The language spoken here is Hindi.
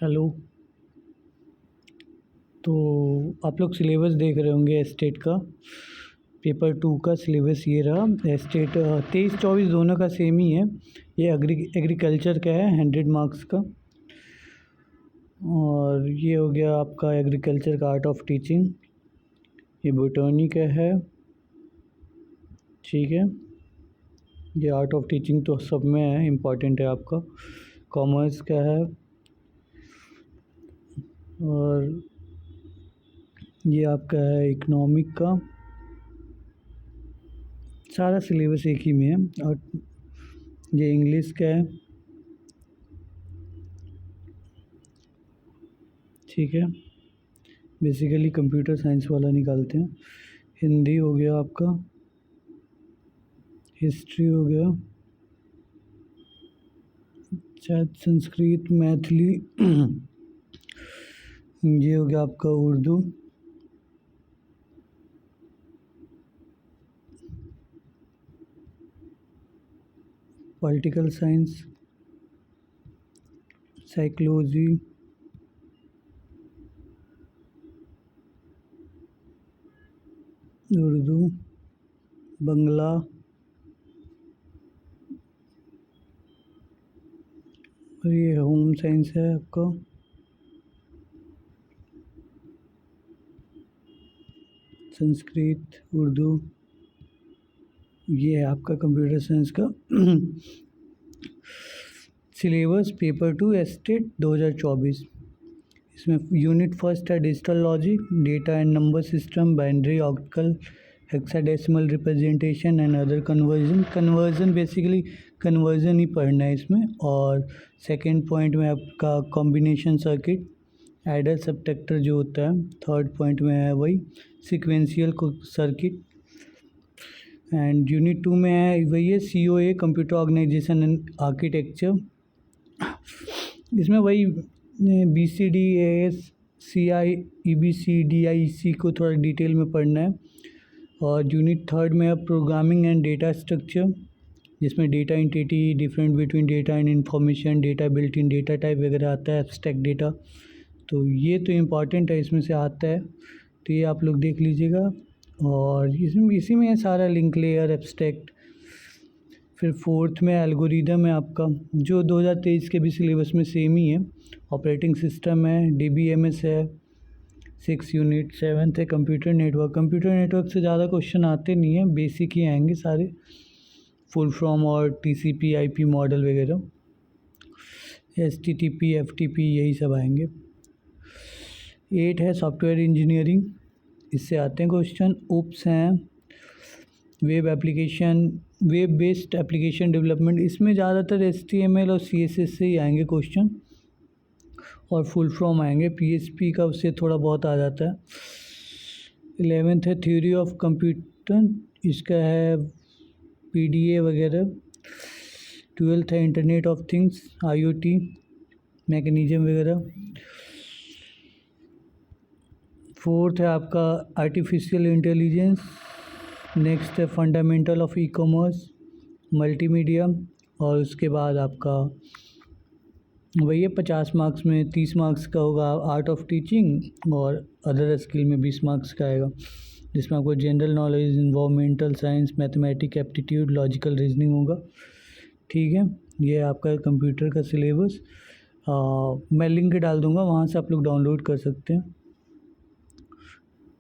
हेलो। तो आप लोग सिलेबस देख रहे होंगे एस्टेट का। पेपर 2 का सिलेबस ये रहा। एस्टेट 23-24 दोनों का सेम ही है। ये एग्रीकल्चर का है 100 मार्क्स का। और ये हो गया आपका एग्रीकल्चर का आर्ट ऑफ टीचिंग। ये बोटनी का है, ठीक है। ये आर्ट ऑफ टीचिंग तो सब में है, इम्पॉर्टेंट है आपका। कॉमर्स का है। और ये आपका है इकोनॉमिक का। सारा सिलेबस एक ही में है। और ये इंग्लिश का है, ठीक है। बेसिकली कंप्यूटर साइंस वाला निकालते हैं। हिंदी हो गया आपका, हिस्ट्री हो गया, शायद संस्कृत, मैथिली ये हो गया आपका Urdu, political science, psychology, Urdu, Bangla, और ये होम साइंस है आपका। संस्कृत, उर्दू, ये है आपका कंप्यूटर साइंस का सिलेबस। पेपर 2 एस्टेट 2024। इसमें यूनिट फर्स्ट है digital logic, data and number system, binary, octal, hexadecimal representation and other conversion basically conversion ही पढ़ना है इसमें। और सेकंड पॉइंट में आपका कॉम्बिनेशन सर्किट, एडर सबट्रैक्टर जो होता है। थर्ड पॉइंट में है वही सीक्वेंशियल सर्किट। एंड यूनिट 2 में है वही है COA, computer organisation and architecture. इसमें वही BCD, AS, CI, EBC, DIC को थोड़ा डिटेल में पढ़ना है। और यूनिट 3 में है प्रोग्रामिंग एंड डेटा स्ट्रक्चर, जिसमें data entity, different between data and information, data built in data type वगैरह आता है, एब्स्ट्रैक्ट डेटा। तो ये तो इम्पॉर्टेंट है, इसमें से आता है, तो ये आप लोग देख लीजिएगा। और इसी में है सारा लिंक लेयर, एब्स्ट्रैक्ट। फिर फोर्थ में एल्गोरिदम है आपका, जो 2023 के भी सिलेबस में सेम ही है। ऑपरेटिंग सिस्टम है, DBMS है 6 यूनिट। 7th है कंप्यूटर नेटवर्क। कंप्यूटर नेटवर्क से ज़्यादा क्वेश्चन आते नहीं हैं, बेसिक ही आएंगे सारे, फुल फ्रॉम और TCP IP मॉडल वगैरह, STTP FTP यही सब आएंगे। 8 है सॉफ्टवेयर इंजीनियरिंग, इससे आते हैं क्वेश्चन। ओप्स हैं web application, web based application development, इसमें ज़्यादातर HTML और CSS से ही आएंगे क्वेश्चन। और फुल फॉर्म आएंगे, PHP का उससे थोड़ा बहुत आ जाता है। 11th है थ्योरी ऑफ कंप्यूटर, इसका है PDA वगैरह। 12th है internet of things, IoT mechanism वगैरह। 4th है आपका आर्टिफिशियल इंटेलिजेंस। नेक्स्ट है फंडामेंटल ऑफ ई-कॉमर्स, मल्टीमीडिया। और उसके बाद आपका वही है 50 मार्क्स में 30 मार्क्स का होगा आर्ट ऑफ टीचिंग, और अदर स्किल में 20 मार्क्स का आएगा, जिसमें आपको general knowledge, environmental science, mathematics, aptitude, logical reasoning होगा, ठीक है। ये आपका कंप्यूटर का सिलेबस। मैं लिंक डाल दूँगा, वहाँ से आप लोग डाउनलोड कर सकते हैं।